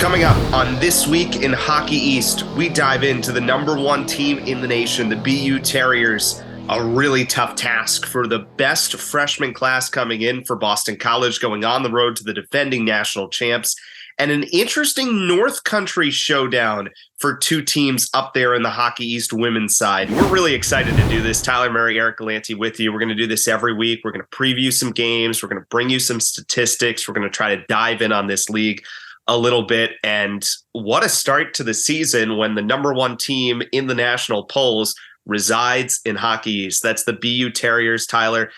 Coming up on This Week in Hockey East, we dive into the number one team in the nation, the BU Terriers. A really tough task for the best freshman class coming in for Boston College, going on the road to the defending national champs, and an interesting North Country showdown for two teams up there in the Hockey East women's side. We're really excited to do this. Tyler Murray, Eric Gallanty with you. We're going to do this every week. We're going to preview some games. We're going to bring you some statistics. We're going to try to dive in on this league a little bit. And what a start to the season when the number one team in the national polls resides in Hockey East. That's the BU Terriers, Tyler.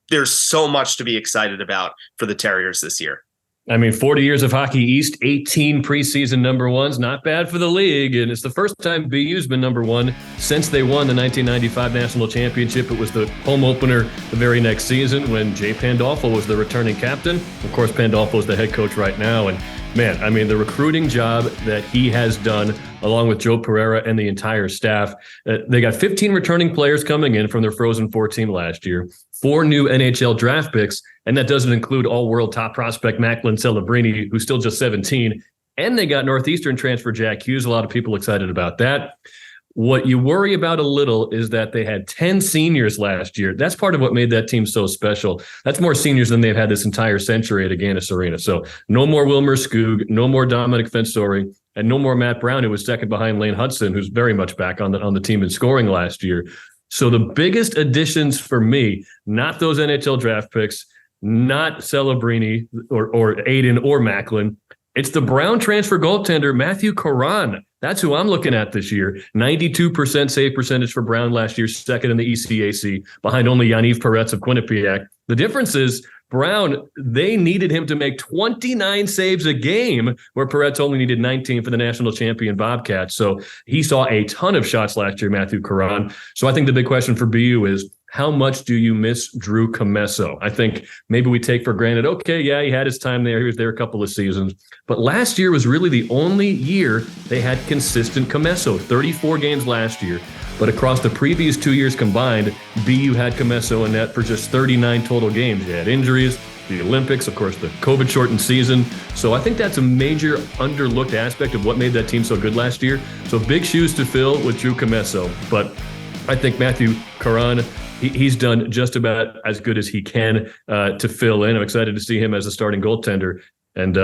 There's so much to be excited about for the Terriers this year. 40 years of Hockey East, 18 preseason number ones, not bad for the league. And it's the first time BU's been number one since they won the 1995 national championship. It was the home opener the very next season when Jay Pandolfo was the returning captain. Of course, Pandolfo's the head coach right now. And the recruiting job that he has done, along with Joe Pereira and the entire staff, they got 15 returning players coming in from their Frozen Four team last year, 4 new NHL draft picks, and that doesn't include all-world top prospect Macklin Celebrini, who's still just 17. And they got Northeastern transfer Jack Hughes. A lot of people excited about that. What you worry about a little is that they had 10 seniors last year. That's part of what made that team so special. That's more seniors than they've had this entire century at Agganis Arena. So no more Wilmer Skoog, no more Dominic Fensori, and no more Matt Brown, who was second behind Lane Hudson, who's very much back on the team in scoring last year. So the biggest additions for me, not those NHL draft picks, not Celebrini or Aiden or Macklin. It's the Brown transfer goaltender, Matthew Caron. That's who I'm looking at this year. 92% save percentage for Brown last year, second in the ECAC, behind only Yaniv Peretz of Quinnipiac. The difference is Brown, they needed him to make 29 saves a game, where Peretz only needed 19 for the national champion Bobcats. So he saw a ton of shots last year, Matthew Caron. So I think the big question for BU is, how much do you miss Drew Comesso? I think maybe we take for granted, okay, yeah, he had his time there. He was there a couple of seasons. But last year was really the only year they had consistent Comesso, 34 games last year. But across the previous 2 years combined, BU had Comesso in net for just 39 total games. He had injuries, the Olympics, of course, the COVID-shortened season. So I think that's a major underlooked aspect of what made that team so good last year. So big shoes to fill with Drew Comesso. But I think Matthew Caron, he's done just about as good as he can to fill in. I'm excited to see him as a starting goaltender. And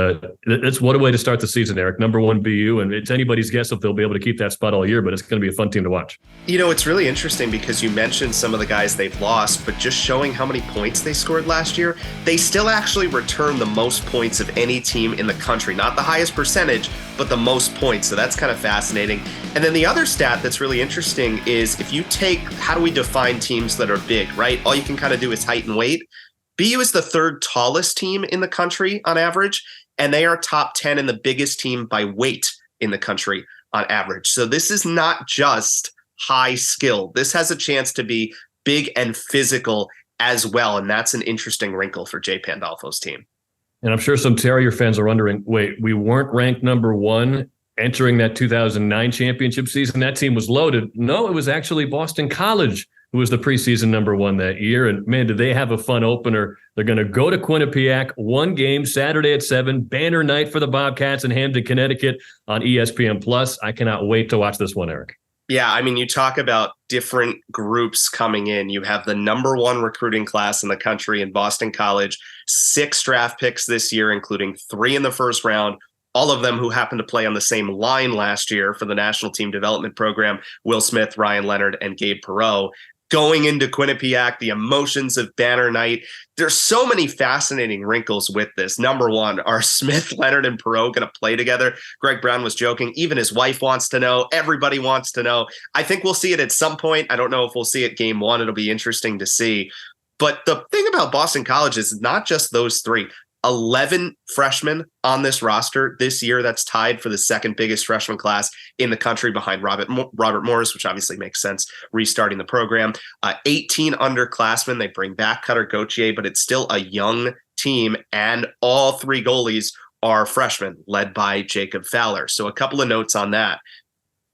it's what a way to start the season, Eric. Number one BU, and it's anybody's guess if they'll be able to keep that spot all year, but it's going to be a fun team to watch. You know, it's really interesting because you mentioned some of the guys they've lost, but just showing how many points they scored last year, they still actually returned the most points of any team in the country. Not the highest percentage, but the most points. So that's kind of fascinating. And then the other stat that's really interesting is if you take, how do we define teams that are big, right? All you can kind of do is height and weight. BU is the third tallest team in the country on average, and they are top 10 and the biggest team by weight in the country on average. So this is not just high skill. This has a chance to be big and physical as well, and that's an interesting wrinkle for Jay Pandolfo's team. And I'm sure some Terrier fans are wondering, wait, we weren't ranked number one entering that 2009 championship season? That team was loaded. No, it was actually Boston College who was the preseason number one that year. And man, did they have a fun opener. They're going to go to Quinnipiac, one game Saturday at 7, banner night for the Bobcats in Hamden, Connecticut on ESPN+. I cannot wait to watch this one, Eric. Yeah, I mean, you talk about different groups coming in. You have the number one recruiting class in the country in Boston College, 6 draft picks this year, including 3 in the first round, all of them who happened to play on the same line last year for the National Team Development Program, Will Smith, Ryan Leonard, and Gabe Perreault. Going into Quinnipiac, the emotions of banner night. There's so many fascinating wrinkles with this. Number one, are Smith, Leonard, and Perreault going to play together? Greg Brown was joking. Even his wife wants to know. Everybody wants to know. I think we'll see it at some point. I don't know if we'll see it game one. It'll be interesting to see. But the thing about Boston College is not just those 3. 11 freshmen on this roster this year. That's tied for the second biggest freshman class in the country behind Robert Morris, which obviously makes sense, restarting the program. 18 underclassmen. They bring back Cutter Gauthier, but it's still a young team, and all 3 goalies are freshmen, led by Jacob Fowler. So a couple of notes on that.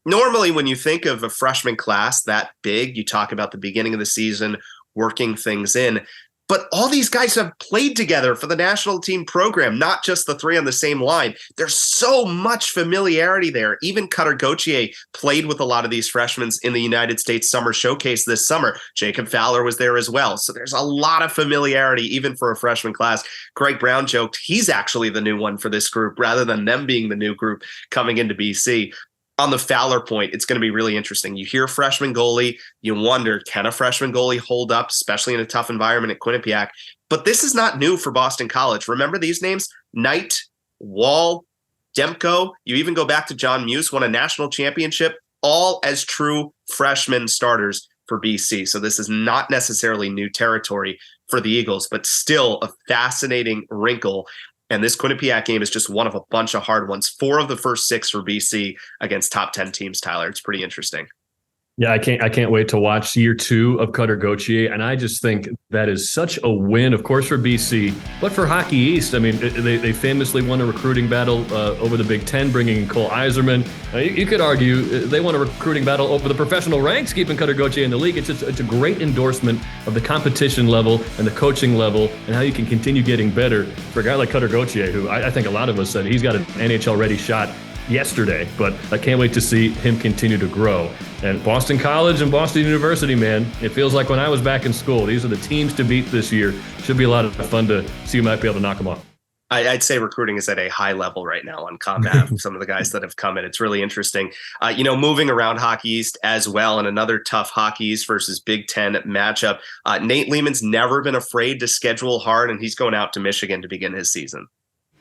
Normally, when you think of a freshman class that big, you talk about the beginning of the season, working things in. But all these guys have played together for the national team program, not just the three on the same line. There's so much familiarity there. Even Cutter Gauthier played with a lot of these freshmen in the United States Summer Showcase this summer. Jacob Fowler was there as well. So there's a lot of familiarity, even for a freshman class. Greg Brown joked he's actually the new one for this group rather than them being the new group coming into BC. On the Fowler point, it's going to be really interesting. You hear freshman goalie, you wonder, can a freshman goalie hold up, especially in a tough environment at Quinnipiac? But this is not new for Boston College. Remember these names? Knight, Wall, Demko. You even go back to John Muse, won a national championship, all as true freshman starters for BC. So this is not necessarily new territory for the Eagles, but still a fascinating wrinkle. And this Quinnipiac game is just one of a bunch of hard ones. 4 of the first 6 for BC against top 10 teams, Tyler. It's pretty interesting. Yeah, I can't wait to watch year 2 of Cutter Gauthier, and I just think that is such a win, of course, for BC, but for Hockey East. I mean, they famously won a recruiting battle over the Big Ten, bringing in Cole Iserman. You could argue they won a recruiting battle over the professional ranks, keeping Cutter Gauthier in the league. It's a great endorsement of the competition level and the coaching level and how you can continue getting better for a guy like Cutter Gauthier, who I think a lot of us said he's got an NHL-ready shot yesterday, but I can't wait to see him continue to grow. And Boston College and Boston University, man, it feels like when I was back in school. These are the teams to beat this year. Should be a lot of fun to see who might be able to knock them off. I'd say recruiting is at a high level right now on combat. Some of the guys that have come in, it's really interesting. Moving around Hockey East as well, and another tough Hockey East versus Big Ten matchup. Nate Lehman's never been afraid to schedule hard, and he's going out to Michigan to begin his season.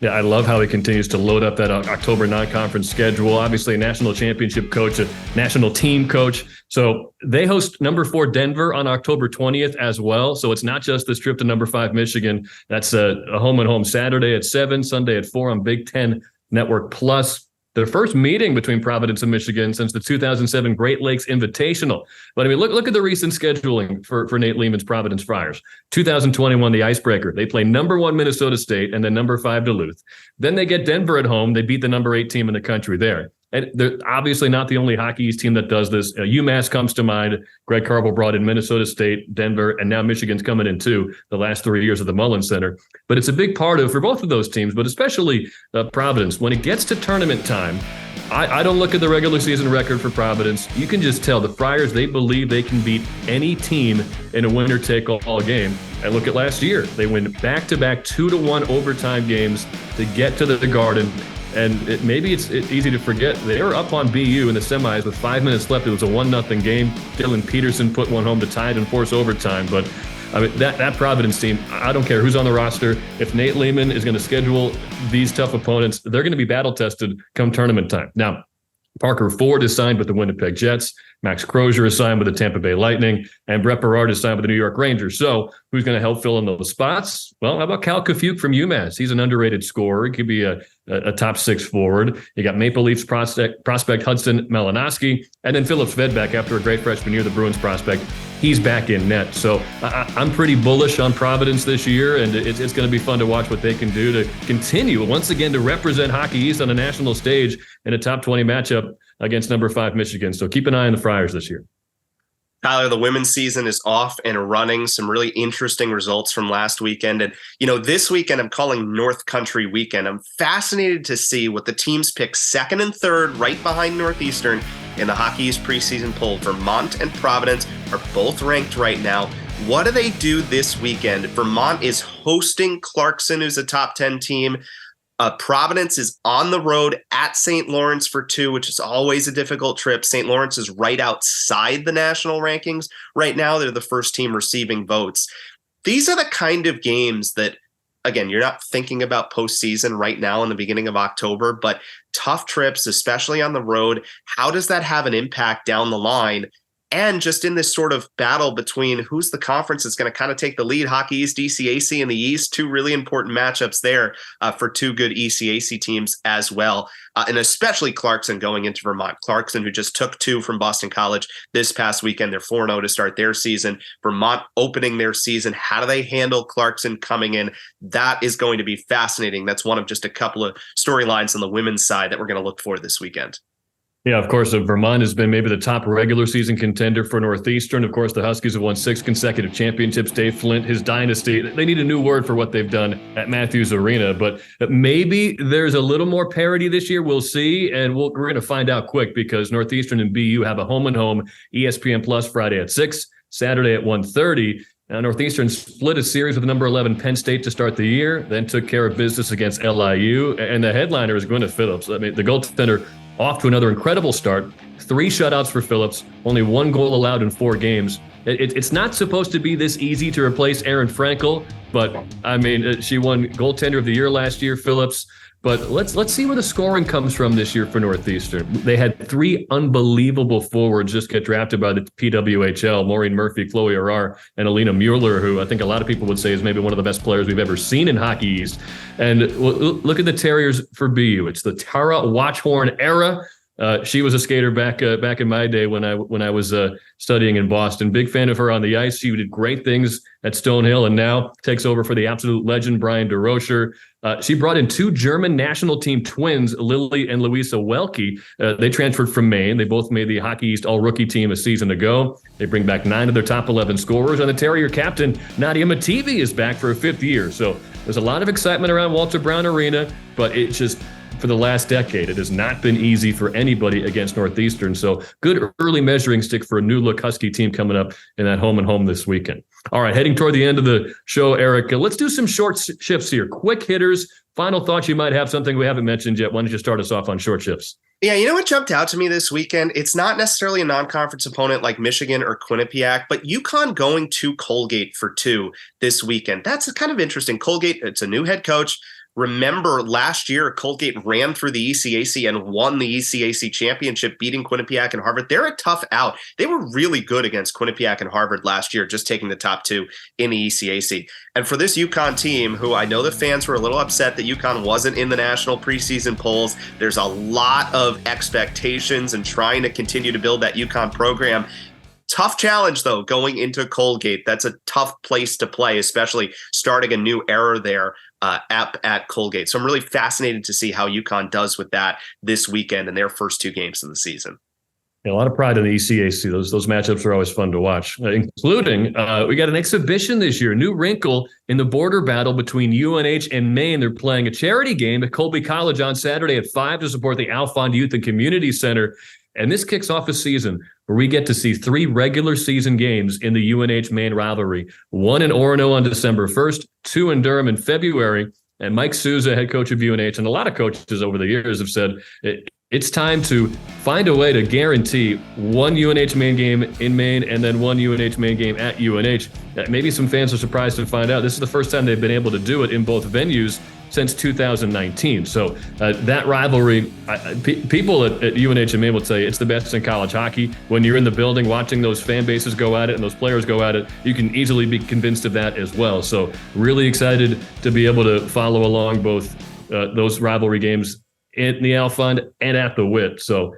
Yeah, I love how he continues to load up that October non-conference schedule. Obviously, a national championship coach, a national team coach. So they host number 4 Denver on October 20th as well. So it's not just this trip to number 5 Michigan. That's a home and home Saturday at 7, Sunday at 4 on Big Ten Network Plus. Their first meeting between Providence and Michigan since the 2007 Great Lakes Invitational. But I mean, look at the recent scheduling for Nate Lehman's Providence Friars. 2021, the icebreaker. They play number 1 Minnesota State and then number 5 Duluth. Then they get Denver at home. They beat the number 8 team in the country there. And they're obviously not the only Hockey East team that does this. UMass comes to mind. Greg Carvel brought in Minnesota State, Denver, and now Michigan's coming in too, the last 3 years of the Mullen Center. But it's a big part for both of those teams, but especially Providence. When it gets to tournament time, I don't look at the regular season record for Providence. You can just tell the Friars, they believe they can beat any team in a winner-take-all game. And look at last year. They win back-to-back 2-1 overtime games to get to the Garden. And maybe it's easy to forget, they were up on BU in the semis with 5 minutes left. It was a 1-0 game. Dylan Peterson put one home to tie it and force overtime. But I mean, that Providence team, I don't care who's on the roster. If Nate Lehman is going to schedule these tough opponents, they're going to be battle-tested come tournament time. Now, Parker Ford is signed with the Winnipeg Jets. Max Crozier is signed with the Tampa Bay Lightning, and Brett Berard is signed with the New York Rangers. So who's going to help fill in those spots? Well, how about Cal Kafuk from UMass? He's an underrated scorer. He could be a top 6 forward. You got Maple Leafs prospect Hudson Malinowski, and then Philip Svedback after a great freshman year, the Bruins prospect. He's back in net. So I'm pretty bullish on Providence this year, and it's going to be fun to watch what they can do to continue, once again, to represent Hockey East on a national stage in a top 20 matchup against number 5 Michigan. So keep an eye on the Friars this year. Tyler, the women's season is off and running. Some really interesting results from last weekend. And, this weekend I'm calling North Country weekend. I'm fascinated to see what the teams pick 2nd and 3rd right behind Northeastern in the Hockey East preseason poll. Vermont and Providence are both ranked right now. What do they do this weekend? Vermont is hosting Clarkson, who's a top 10 team. Providence is on the road at St. Lawrence for 2, which is always a difficult trip. St. Lawrence is right outside the national rankings right now. They're the first team receiving votes. These are the kind of games that, again, you're not thinking about postseason right now in the beginning of October, but tough trips, especially on the road. How does that have an impact down the line? And just in this sort of battle between who's the conference that's going to kind of take the lead, Hockey East, ECAC in the East, 2 really important matchups there for 2 good ECAC teams as well. And especially Clarkson going into Vermont. Clarkson, who just took 2 from Boston College this past weekend. They're 4-0 to start their season. Vermont opening their season. How do they handle Clarkson coming in? That is going to be fascinating. That's one of just a couple of storylines on the women's side that we're going to look for this weekend. Yeah, of course, Vermont has been maybe the top regular season contender for Northeastern. Of course, the Huskies have won 6 consecutive championships. Dave Flint, his dynasty, they need a new word for what they've done at Matthews Arena. But maybe there's a little more parity this year. We'll see. And we're going to find out quick because Northeastern and BU have a home-and-home ESPN Plus Friday at 6, Saturday at 1:30. Now, Northeastern split a series with number 11 Penn State to start the year, then took care of business against LIU. And the headliner is Gwyneth Phillips. I mean, the goaltender off to another incredible start. 3 shutouts for Phillips, only 1 goal allowed in 4 games. It's not supposed to be this easy to replace Aaron Frankel, but I mean, she won goaltender of the year last year, Phillips. But let's see where the scoring comes from this year for Northeastern. They had 3 unbelievable forwards just get drafted by the PWHL: Maureen Murphy, Chloe Arar, and Alina Mueller, who I think a lot of people would say is maybe one of the best players we've ever seen in Hockey East. And look at the Terriers for BU. It's the Tara Watchhorn era. She was a skater back in my day when I was studying in Boston. Big fan of her on the ice. She did great things at Stonehill and now takes over for the absolute legend Brian DeRocher. She brought in 2 German national team twins, Lily and Louisa Welke. They transferred from Maine. They both made the Hockey East all-rookie team a season ago. They bring back 9 of their top 11 scorers, and the Terrier captain, Nadia Mativi, is back for a 5th year. So there's a lot of excitement around Walter Brown Arena, but it's just, for the last decade, it has not been easy for anybody against Northeastern. So good early measuring stick for a new look Husky team coming up in that home and home this weekend. All right, heading toward the end of the show, Eric, let's do some short shifts here. Quick hitters, final thoughts. You might have something we haven't mentioned yet. Why don't you start us off on short shifts? Yeah, you know what jumped out to me this weekend? It's not necessarily a non-conference opponent like Michigan or Quinnipiac, but UConn going to Colgate for 2 this weekend. That's kind of interesting. Colgate, it's a new head coach. Remember, last year, Colgate ran through the ECAC and won the ECAC championship, beating Quinnipiac and Harvard. They're a tough out. They were really good against Quinnipiac and Harvard last year, just taking the top 2 in the ECAC. And for this UConn team, who I know the fans were a little upset that UConn wasn't in the national preseason polls, there's a lot of expectations and trying to continue to build that UConn program. Tough challenge, though, going into Colgate. That's a tough place to play, especially starting a new era there at Colgate. So I'm really fascinated to see how UConn does with that this weekend in their first 2 games of the season. Yeah, a lot of pride in the ECAC. Those matchups are always fun to watch, including we got an exhibition this year, a new wrinkle in the border battle between UNH and Maine. They're playing a charity game at Colby College on Saturday at 5 to support the Alfond Youth and Community Center. And this kicks off a season where we get to see 3 regular season games in the UNH-Maine rivalry. 1 in Orono on December 1st, 2 in Durham in February. And Mike Souza, head coach of UNH, and a lot of coaches over the years have said it's time to find a way to guarantee 1 UNH-Maine game in Maine and then 1 UNH-Maine game at UNH. Maybe some fans are surprised to find out this is the first time they've been able to do it in both venues since 2019. So that rivalry, people at UNH and Maine will tell you it's the best in college hockey. When you're in the building watching those fan bases go at it and those players go at it, you can easily be convinced of that as well. So really excited to be able to follow along both those rivalry games in the Alfond and at the WIT. So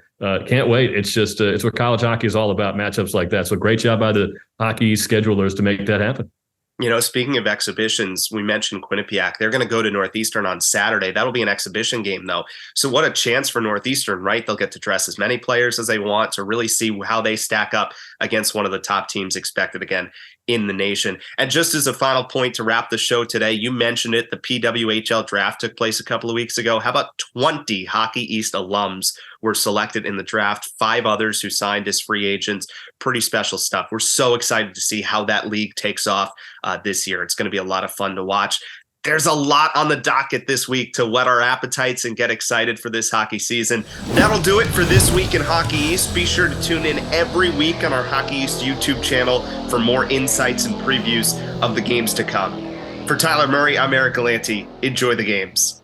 can't wait. It's just it's what college hockey is all about, matchups like that. So great job by the hockey schedulers to make that happen. You know, speaking of exhibitions, we mentioned Quinnipiac. They're going to go to Northeastern on Saturday. That'll be an exhibition game, though. So what a chance for Northeastern, right? They'll get to dress as many players as they want to really see how they stack up against one of the top teams expected again in the nation. And just as a final point to wrap the show today, you mentioned it, the PWHL draft took place a couple of weeks ago. How about 20 Hockey East alums were selected in the draft, 5 others who signed as free agents? Pretty special stuff. We're so excited to see how that league takes off this year. It's going to be a lot of fun to watch. There's a lot on the docket this week to whet our appetites and get excited for this hockey season. That'll do it for this week in Hockey East. Be sure to tune in every week on our Hockey East YouTube channel for more insights and previews of the games to come. For Tyler Murray, I'm Eric Gallanty. Enjoy the games.